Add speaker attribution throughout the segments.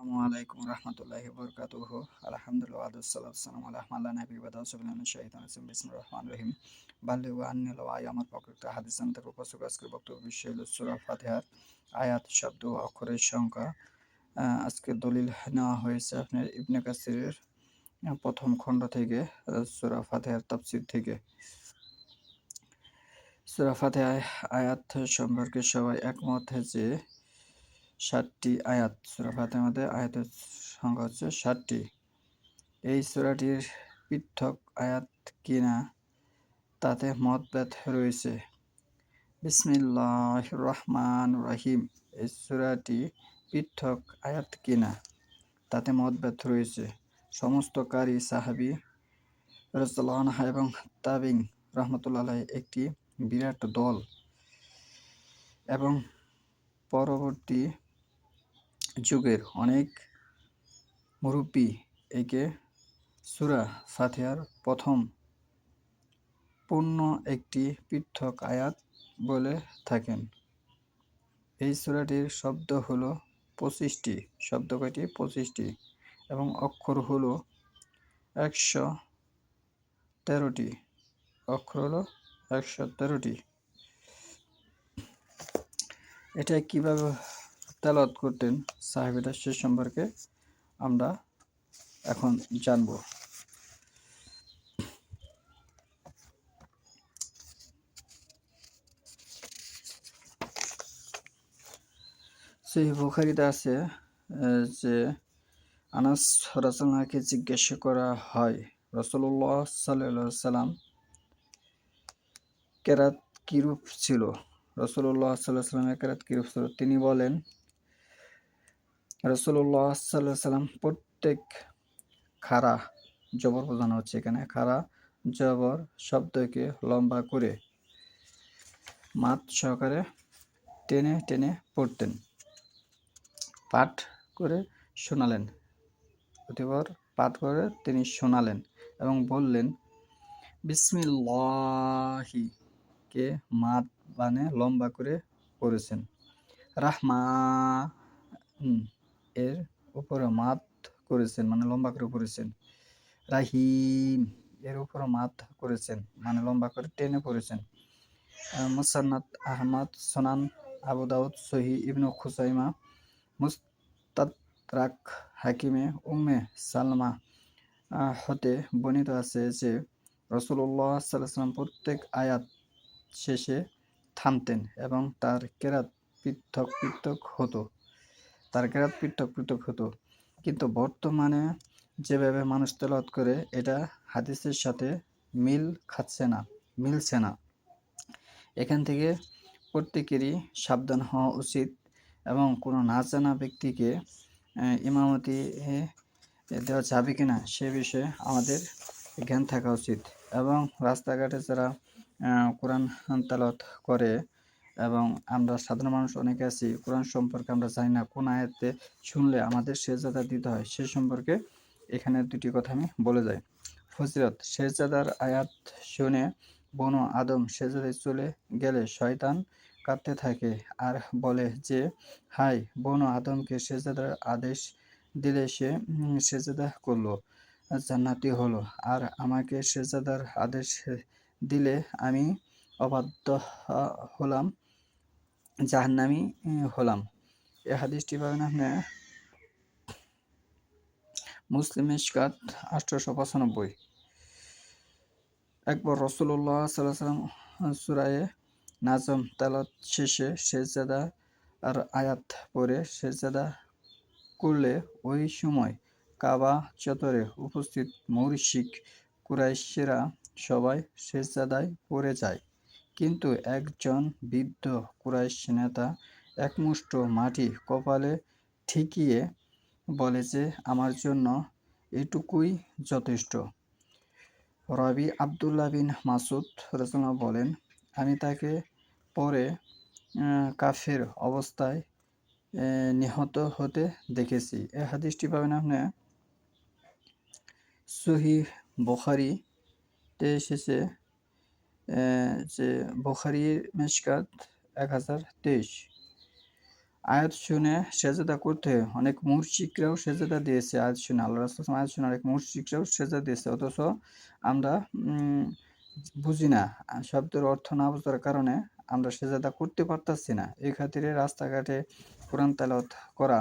Speaker 1: আসসালামু আলাইকুম রহমতুল্লাহি বরকাতুহু আলহামদুলিল্লাহ ওয়াদুসসালাম আলা মাল্লা নবী বাদা সুবহানাল্লাহি শাইতানির রাজিম বিসমিল্লাহির রহমানির রহিম বাল্লিগু আন্নি ওয়ালাউ আয়া আমার পক্ষে একটা হাদিস আমি তার উপস্থাপক আজকের বক্তব্য বিষয় হলো সূরা ফাতিহার আয়াত শব্দ ও অক্ষরের সংখ্যা। আজকে দলিল নেওয়া হয়েছে আপনার ইবনে কাসিরের প্রথম খণ্ড থেকে, সূরা ফাতিহার তাফসীর থেকে। সূরা ফাতিহার আয়াত সম্পর্কে সবাই একমত যে ৭টি আয়াত। সূরা ফাতিহার মধ্যে আয়াতের সংখ্যা হচ্ছে ৭টি। এই সূরাটির পৃথক আয়াত কিনা তাতে মতভেদ রয়েছে। বিসমিল্লাহির রহমানির রহিম, এই সূরাটি পৃথক আয়াত কিনা তাতে মতভেদ রয়েছে। সমস্ত কারি সাহাবী রাদিয়াল্লাহু আনহু এবং তাবিঈন রাহমাতুল্লাহ আলাইহি একটি বিরাট দল এবং পরবর্তী যুগের অনেক মুরব্বী একে সূরা ফাতিহার প্রথম পূর্ণ একটি পৃথক আয়াত বলে থাকেন। এই সূরাটির শব্দ হলো ২৫টি। শব্দ কয়টি? ২৫টি। এবং অক্ষর হলো ১১৩টি। অক্ষর হলো ১১৩টি। এটা কিভাবে তেলাওয়াত করতেন সাহাবীরা সে সম্পর্কে আমরা এখন জানব। সহিহ বুখারীতে আছে যে আনাস রাদিয়াল্লাহু জিজ্ঞাসা করা হয়, রাসূলুল্লাহ সাল্লাল্লাহু আলাইহি সাল্লাম কেরাত কিরূপ ছিল? রাসূলুল্লাহ সাল্লাল্লাহু আলাইহি সাল্লামের কেরাত কিরূপ ছিল? তিনি বলেন, রাসূলুল্লাহ সাল্লাল্লাহু আলাইহি সাল্লাম প্রত্যেক খাড়া জবর বোঝানো হচ্ছে এখানে, খাড়া জবর শব্দকে লম্বা করে মাত সহকারে টেনে টেনে পড়তেন, পাঠ করে শোনালেন। অতঃপর পাঠ করে তিনি শোনালেন এবং বললেন, বিসমিল্লাহি কে মাদ বানে লম্বা করে পড়েছেন। রাহমান এর উপরে মাদ করেছেন মানে লম্বা করে পড়েছেন। রাহিম এর উপরে মাদ করেছেন মানে লম্বা করে টেনে পড়েছেন। মুসান্নাদ আহমদ, সুনান আবু দাউদ, সহিহ ইবনে খুজাইমা, মুস্তাদরাক হাকিমে উম্মে সালমা হতে বর্ণিত আছে যে রাসূলুল্লাহ সাল্লাল্লাহু আলাইহি ওয়াসাল্লাম প্রত্যেক আয়াত শেষে থামতেন এবং তার কেরাত পৃথক পৃথক হতো। কিন্তু বর্তমানে যেভাবে মানুষ তেলাওয়াত করে এটা হাদিসের সাথে মিলছে না। এখান থেকে প্রত্যেকেরই সাবধান হওয়া উচিত এবং কোনো না জানা ব্যক্তিকে ইমামতি দেওয়া যাবে কিনা সে বিষয়ে আমাদের জ্ঞান থাকা উচিত। এবং রাস্তাঘাটে যারা কোরআন তেলাওয়াত করে এবং আমরা সাধারণ মানুষ অনেকে আছি, কোরআন সম্পর্কে আমরা জানি না কোন আয়াতে শুনলে আমাদের সেজদা দিতে হয় সে সম্পর্কে এখানে দুটি কথা আমি বলে যাই। ফজিলত, সেজদার আয়াত শুনে বনু আদম সেজদায় চলে গেলে শয়তান কাঁদতে থাকে আর বলে যে, হায়, বনু আদমকে সেজদার আদেশ দিলে সে সেজদা করলো, জান্নাতি হলো, আর আমাকে সেজদার আদেশ দিলে আমি অবাধ্য হলাম, জাহান্নামী হলাম। এই হাদিসটি পাবেন আপনি মুসলিম মিশকাত ৮৯৫। একবার রাসূলুল্লাহ সাল্লাল্লাহু আলাইহি ওয়াসাল্লাম সূরায়ে নাজম তেলাওয়াত শেষে সেজদা আর আয়াত পড়ে সেজদা করলে ওই সময় কাবা চত্বরে উপস্থিত মুশরিক কুরাইশরা সবাই সেজদায় পড়ে যায়। কিন্তু একজন বৃদ্ধ কুরাইশ নেতা একমুষ্ট মাটি কপালে ঠেকিয়ে বলে যে, আমার জন্য এটুকুই যথেষ্ট। রাবী আবদুল্লাহ বিন মাসউদ রাদিয়াল্লাহু বলেন, আমি তাকে পরে কাফের অবস্থায় নিহত হতে দেখেছি। এই হাদিসটি পাবেন আপনি সহিহ বুখারীতে এসেছে যে বুখারী মিশকাত ১০২৩। আয়াত শুনে সেজদা করতে অনেক মুশরিকরাও সেজদা দিয়েছে। আয়াত শুনে আল্লাহ রাসূল সাল্লাল্লাহু আলাইহি ওয়াসাল্লাম আয়াত শুনে অনেক মুশরিকরাও সেজদা দিয়েছে। অথচ আমরা বুঝি না। শব্দের অর্থ না বুঝার কারণে আমরা সেজদা করতে পারতাছি না। এই খাতিরে রাস্তাঘাটে কোরআন তেলাওয়াত করা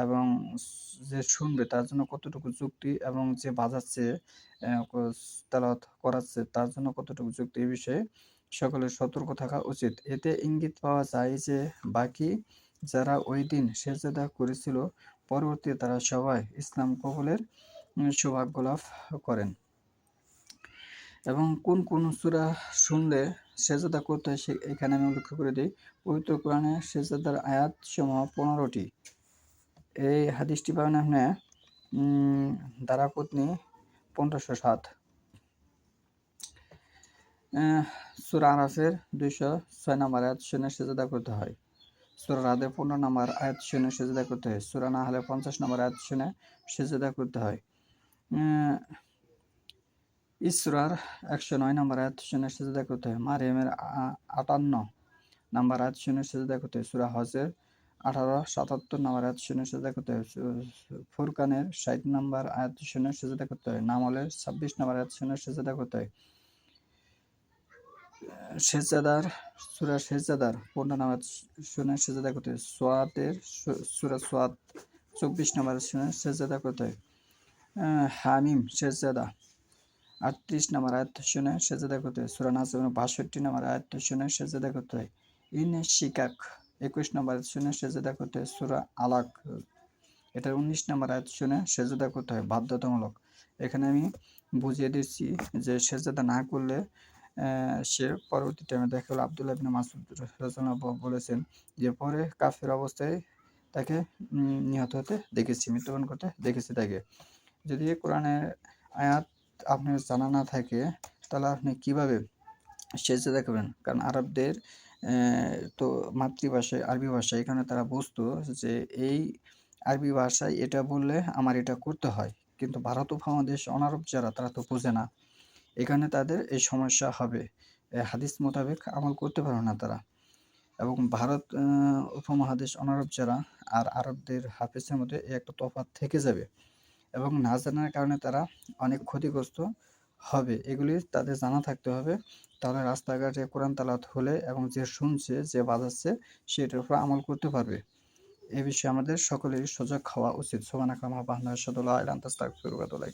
Speaker 1: এবং যে শুনবে তার জন্য কতটুকু যুক্তি এবং যে বাজাচ্ছে তেলাওয়াত করাচ্ছে তার জন্য কতটুকু যুক্তি, এই বিষয়ে সকলের সতর্ক থাকা উচিত। এতে ইঙ্গিত পাওয়া যায় যে বাকি যারা ওই দিন সেজদা করেছিল পরবর্তীতে তারা সবাই ইসলাম কবুলের সৌভাগ্য লাভ করেন। এবং কোন কোন সূরা শুনলে সেজদা করতে হয় এখানে আমি উল্লেখ করে দিই। পবিত্র কোরআনে সেজদার আয়াতসমূহ 15টি। এই হাদিসটি পাবেন আপনি দারাকুতনি 1507, সূরা আরাফের 206 নম্বর আয়াত শুনে সেজদা করতে হয়। সূরা রাদের 15 নম্বর আয়াত শুনে সেজদা করতে হয়। সূরা নাহলের 50 নম্বর আয়াত শুনে সেজদা করতে হয়। ইসরার 109 নম্বর আয়াত শুনে সেজদা করতে হয়। মারিয়ামের 58 নম্বর আয়াত শুনে সেজদা করতে হয়। সূরা হজের 18-77 নম্বর আয়াত শুনে সেজদা করতে হয়। ফুরকানের 60 নম্বর আয়াত শুনে সেজদা করতে হয়। নামলের 26 নম্বর আয়াত শুনে সেজদা করতে হয়। সূরা সেজদার 15 নম্বর শুনে সেজদা করতে হয়। সূরা সোয়াদ 24 নম্বর শুনে সেজদা করতে হয়। হামিম সেজদা 38 নম্বর আয়াত শুনে সেজদা করতে হয়। সূরা নাস 62 নম্বর আয়াত শুনে সেজদা করতে হয়। শিকাক 21 নম্বর আয়াত শুনে সেজদা করতে হয়। সূরা আলাক এটার 19 নম্বর আয়াত শুনে সেজদা করতে হয় বাধ্যতামূলক। এখানে আমি বুঝিয়ে দিচ্ছি যে সেজদা না করলে সে পরবর্তী টাইমে দেখা গেল আব্দুল্লাহ ইবনে মাসউদ রাদিয়াল্লাহু বলেছেন যে পরে কাফের অবস্থায় তাকে নিহত হতে দেখেছি, মৃত্যুবরণ করতে দেখেছি তাকে। যদি কোরআনের আয়াত আপনার জানা না থাকে তাহলে আপনি কিভাবে সেজদা করবেন? কারণ আরবদের তো মাতৃভাষায় আরবি ভাষা, এখানে তারা বুঝতো যে এই আরবি ভাষায় এটা বললে আমার এটা করতে হয়। কিন্তু ভারত উপমহাদেশ অনারব যারা তারা তো বোঝে না। এখানে তাদের এই সমস্যা হবে। হাদিস মোতাবেক আমল করতে পারবে না তারা। এবং ভারত উপমহাদেশ অনারব যারা আর আরবদের হাফেজের মধ্যে এই একটা তফাৎ থেকে যাবে এবং না জানার কারণে তারা অনেক ক্ষতিগ্রস্ত হবে। এগুলি তাদের জানা থাকতে হবে। তাহলে রাস্তাঘাটে কোরআন তেলাওয়াত হলে এবং যে শুনছে, যে বাজাচ্ছে সেটার উপর আমল করতে পারবে। এ বিষয়ে আমাদের সকলেরই সজাগ হওয়া উচিত। সুবহানাকা আল্লাহুম্মা ওয়া বিহামদিকা আশহাদু আল্লা ইলাহা ইল্লা আনতা আস্তাগফিরুকা ওয়া আতুবু ইলাইক।